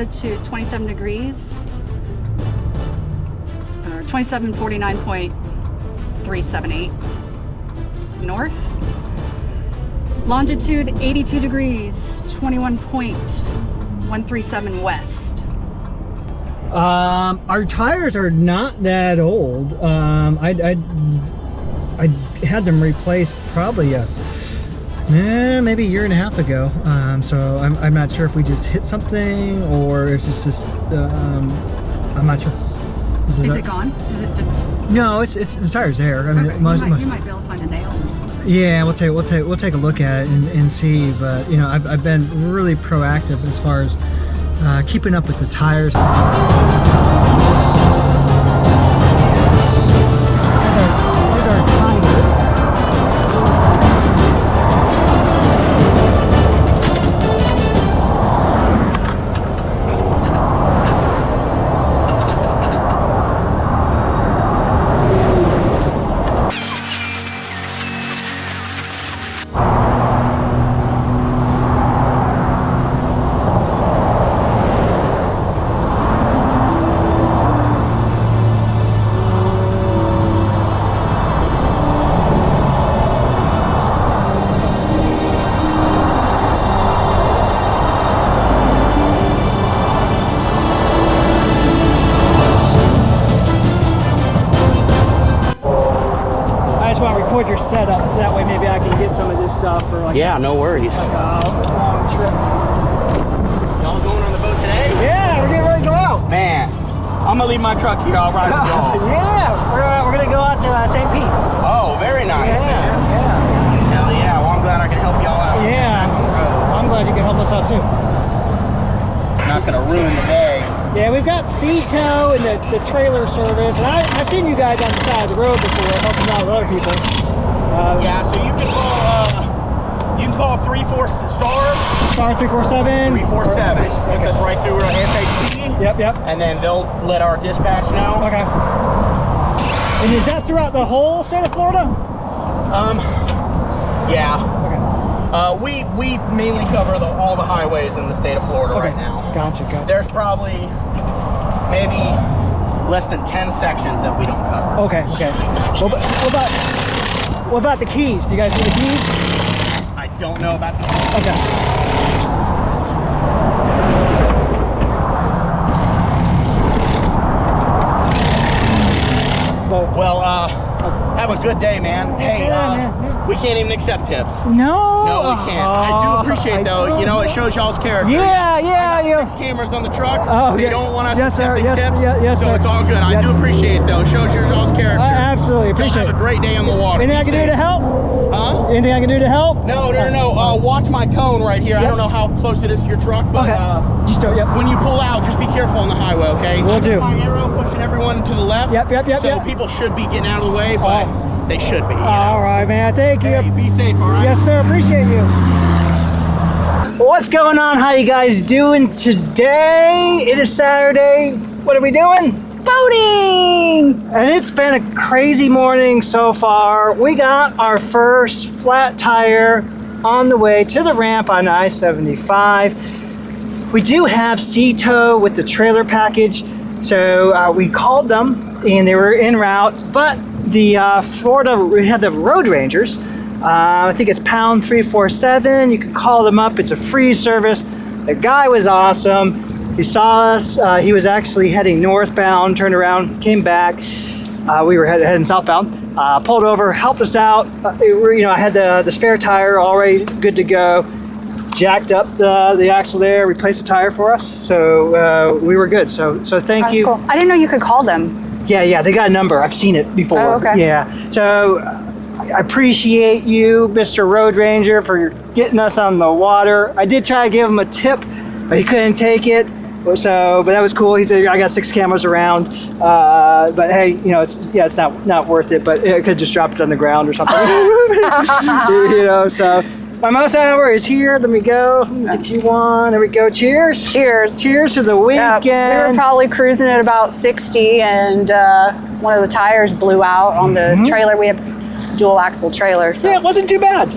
longitude 27 degrees, or 2749.378 north. Longitude 82 degrees, 21.137 west. Our tires are not that old. I had them replaced probably maybe a year and a half ago. So I'm not sure if we just hit something or if it's just I'm not sure. Is it gone? Is it just? No, it's the tires there. I mean, okay. You might be able to find a nail or something. Yeah, we'll take a look at it and see. But you know, I've been really proactive as far as keeping up with the tires. Here's our timer. Your setup, so that way maybe I can get some of this stuff for like no worries. Like a long trip. Y'all going on the boat today? Yeah, we're getting ready to go out. Man, I'm gonna leave my truck here. I'll ride with y'all. Yeah, we're gonna go out to St. Pete. Oh, very nice. Yeah. Hell yeah. Well, I'm glad I can help y'all out. Yeah, I'm glad you can help us out too. Not gonna ruin the day. Yeah, we've got Sea-Tow and the trailer service, and I've seen you guys on the side of the road before helping out with other people. Yeah, so you can call 347 347. Gets us right through SHP. Yep. And then they'll let our dispatch know. Okay. And is that throughout the whole state of Florida? Yeah. Okay. We mainly cover all the highways in the state of Florida right now. Gotcha. There's probably maybe less than 10 sections that we don't cover. Okay. What about the keys? Do you guys need the keys? I don't know about the keys. Okay. Well, have a good day, man. Hey, we can't even accept tips. No, we can't. I do appreciate though. You know, it shows y'all's character. Yeah. I got 6 cameras on the truck. Oh, they don't want us accepting tips. Yes, so sir. it's all good. I do appreciate it though. It shows y'all's character. I absolutely appreciate it. Have a great day on the water. Anything I can do to help? Huh? Anything I can do to help? No. Watch my cone right here. I don't know how close it is to your truck, but when you pull out, just be careful on the highway, okay? Will do. My arrow pushing everyone to the left. Yep. So people should be getting out of the way, but they should be. All right, man. Thank you. Hey, be safe, all right? Yes, sir. Appreciate you. What's going on? How you guys doing today? It is Saturday. What are we doing? Boating! And it's been a crazy morning so far. We got our first flat tire on the way to the ramp on I-75. We do have Sea-Tow with the trailer package, so we called them and they were en route, but the Florida, we had the Road Rangers. I think it's pound 347. You can call them up. It's a free service. The guy was awesome. He saw us. He was actually heading northbound, turned around, came back. We were heading southbound. Pulled over, helped us out. I had the spare tire already good to go. Jacked up the axle there, replaced the tire for us. So we were good. So thank you. Cool. I didn't know you could call them. Yeah, they got a number. I've seen it before. Oh, okay. Yeah. So I appreciate you, Mr. Road Ranger, for getting us on the water. I did try to give him a tip, but he couldn't take it. But that was cool. He said, I got 6 cameras around. But hey, it's not worth it, but I could just drop it on the ground or something. So my most hour is here. Let me go. Get you one. There we go. Cheers. Cheers to the weekend. We were probably cruising at about 60 and one of the tires blew out on the trailer. We have dual axle trailer. So. Yeah, it wasn't too bad.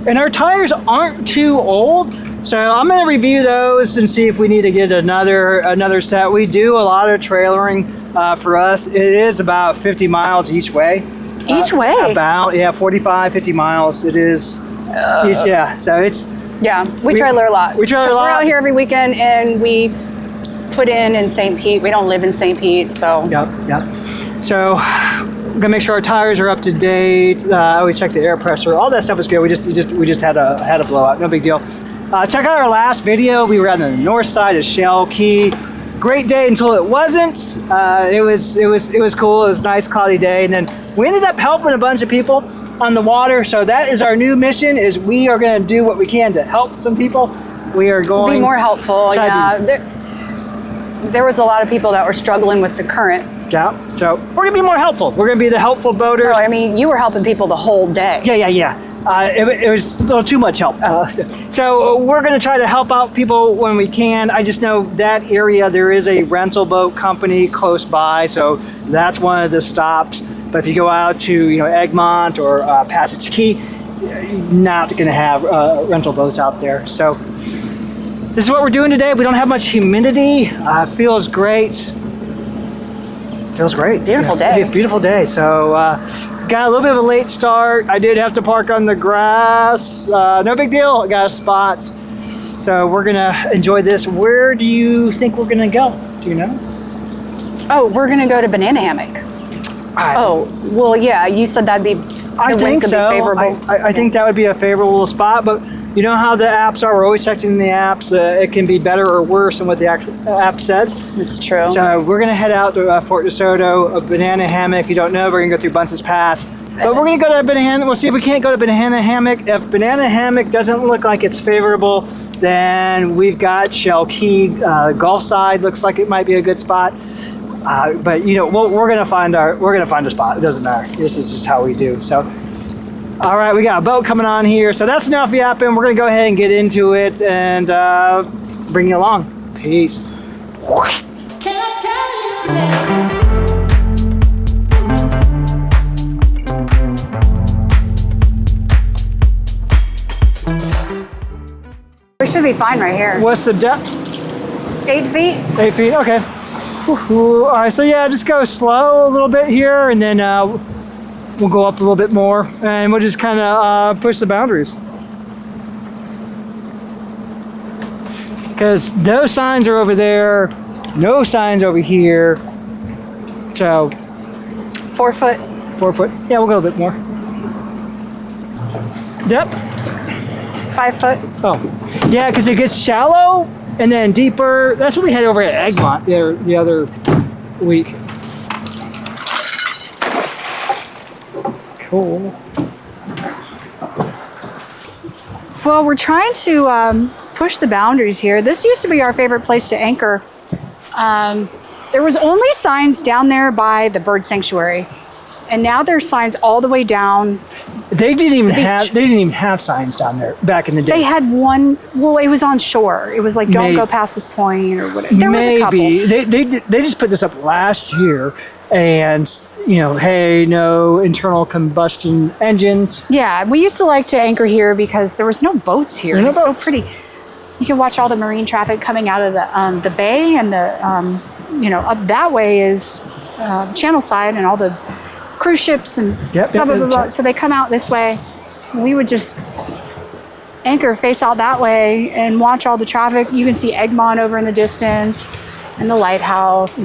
And our tires aren't too old. So I'm going to review those and see if we need to get another set. We do a lot of trailering for us. It is about 50 miles each way. Each way? About, yeah, 45, 50 miles. It is. Yeah, so it's. Yeah, we trailer a lot. We trailer a lot. We're out here every weekend, and we put in St. Pete. We don't live in St. Pete, so. Yep. So we're gonna make sure our tires are up to date. I always check the air pressure. All that stuff is good. We just had a blowout. No big deal. Check out our last video. We were on the north side of Shell Key. Great day until it wasn't. It was cool. It was a nice cloudy day, and then we ended up helping a bunch of people on the water. So that is our new mission: is we are going to do what we can to help some people. We are going to be more helpful. Yeah, there was a lot of people that were struggling with the current. Yeah. So we're going to be more helpful. We're going to be the helpful boaters. Oh, I mean, you were helping people the whole day. Yeah. It was a little too much help. So we're going to try to help out people when we can. I just know that area, there is a rental boat company close by, so that's one of the stops. But if you go out to Egmont or Passage Key, you're not going to have rental boats out there. So this is what we're doing today. We don't have much humidity. Feels great. Feels great. Beautiful day. Beautiful day. So got a little bit of a late start. I did have to park on the grass. No big deal. I got a spot. So we're gonna enjoy this. Where do you think we're gonna go? Do you know? Oh, we're gonna go to Banana Hammock. Oh, well, yeah. You said that'd be. I think so. I think that would be a favorable spot, but you know how the apps are. We're always checking the apps. It can be better or worse than what the app says. It's true. So we're going to head out to Fort De Soto, a Banana Hammock. If you don't know, we're going to go through Bunce's Pass. But we're going to go to Banana Hammock. We'll see if we can't go to Banana Hammock. If Banana Hammock doesn't look like it's favorable, then we've got Shell Key. Gulf side looks like it might be a good spot. But we're gonna find a spot. It doesn't matter. This is just how we do. So, all right, we got a boat coming on here. So that's enough yapping. We're gonna go ahead and get into it and bring you along. Peace. Can I tell you that? We should be fine right here. What's the depth? 8 feet. 8 feet. Okay. All right, so yeah, just go slow a little bit here, and then we'll go up a little bit more, and we'll just kind of push the boundaries. Because those signs are over there, no signs over here. So 4 foot. 4 foot. Yeah, we'll go a bit more. Depth? 5 foot. Oh, yeah, because it gets shallow. And then deeper, that's what we had over at Egmont the other week. Cool. Well, we're trying to push the boundaries here. This used to be our favorite place to anchor. There was only signs down there by the bird sanctuary. And now there's signs all the way down. They didn't even have signs down there back in the day. They had one. Well, it was on shore. It was like, don't go past this point or whatever. There was a couple. They just put this up last year, and hey, no internal combustion engines. Yeah, we used to like to anchor here because there was no boats here. It's so pretty. You can watch all the marine traffic coming out of the bay, and up that way is Channel side and all the cruise ships and blah, blah, blah, blah. So they come out this way. We would just anchor face out that way and watch all the traffic. You can see Egmont over in the distance and the lighthouse.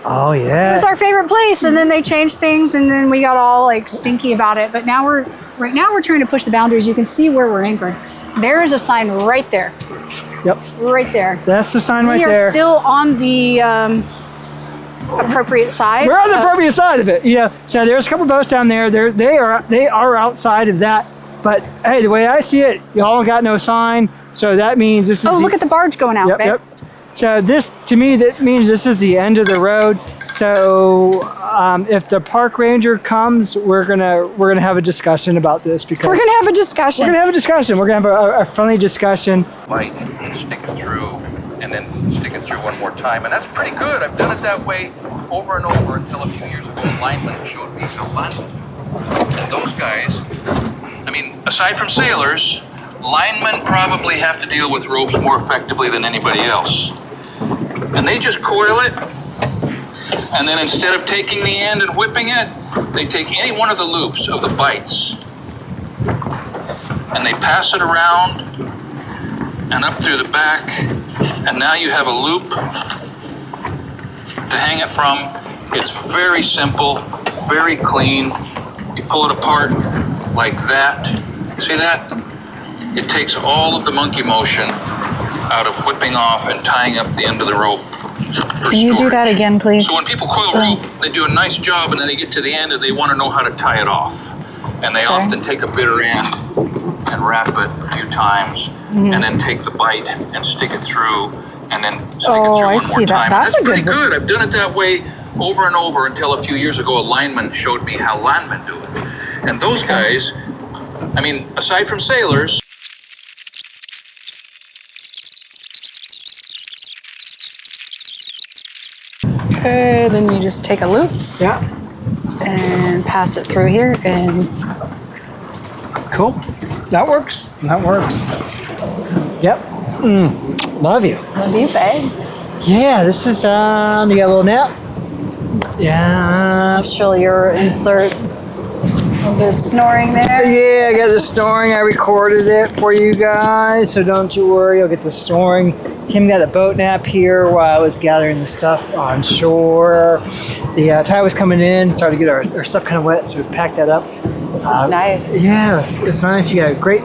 Oh yeah. It was our favorite place, and then they changed things, and then we got all like stinky about it. But now we're trying to push the boundaries. You can see where we're anchoring. There is a sign right there. Yep. Right there. That's the sign right there. We are still on the appropriate side. We're on the appropriate side of it. So there's a couple boats down there. They are outside of that. But hey, the way I see it, y'all got no sign. So that means this is. Oh, look at the barge going out, babe. Yep. So this, to me, that means this is the end of the road. So if the park ranger comes, we're gonna have a discussion about this because we're gonna have a discussion. We're gonna have a friendly discussion. Light and stick it through, and then stick it through one more time, and that's pretty good. I've done it that way over and over until a few years ago. Lineman showed me how linemen do. And those guys, I mean, aside from sailors, linemen probably have to deal with ropes more effectively than anybody else. And they just coil it, and then instead of taking the end and whipping it, they take any one of the loops of the bites, and they pass it around and up through the back, and now you have a loop to hang it from. It's very simple, very clean. You pull it apart like that. See that? It takes all of the monkey motion out of whipping off and tying up the end of the rope for Can you do that storage. again, please? So when people coil rope, they do a nice job, and then they get to the end and they want to know how to tie it off. And they often take a bitter end and wrap it a few times, and then take the bite and stick it through, and then stick it through I one see more that. time. And That's that's a pretty good- good. I've done it that way over and over until a few years ago a lineman showed me how linemen do it. And those guys, I mean, aside from sailors, Okay, then you just take a loop Yeah. and pass it through here, and Cool. That works. That works. Yep. Love you. love you, babe. Yeah, this is, you got a little nap? Yeah. Show your insert of the snoring there. Yeah, I got the snoring. I recorded it for you guys, so don't you worry. I'll get the snoring. Kim got a boat nap here while I was gathering the stuff on shore. The tide was coming in, started to get our stuff kind of wet, so we packed that up. It's nice. Yeah, it's nice. You got a great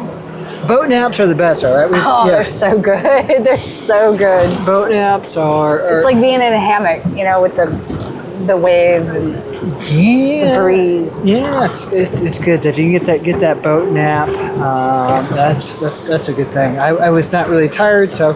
boat naps are the best, all right? Oh, they're so good. They're so good. Boat naps are It's like being in a hammock, you know, with the wave and the breeze. Yeah, it's good. So if you can get that boat nap, that's a good thing. I was not really tired, so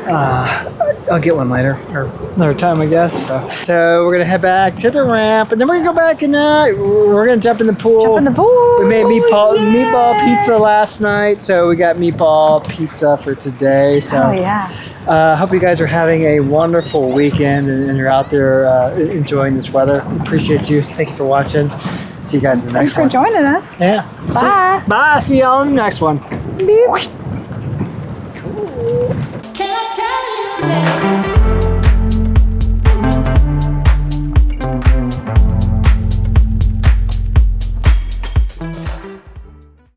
I'll get one later or another time, I guess. So we're gonna head back to the ramp, and then we're gonna go back and we're gonna jump in the pool. Jump in the pool. We made meatball pizza last night, so we got meatball pizza for today. So Oh yeah. hope you guys are having a wonderful weekend and you're out there enjoying this weather. Appreciate you. Thank you for watching. See you guys in the Thanks next for one. joining us. Yeah. Bye. Bye. See y'all in the next one. Can I tell you that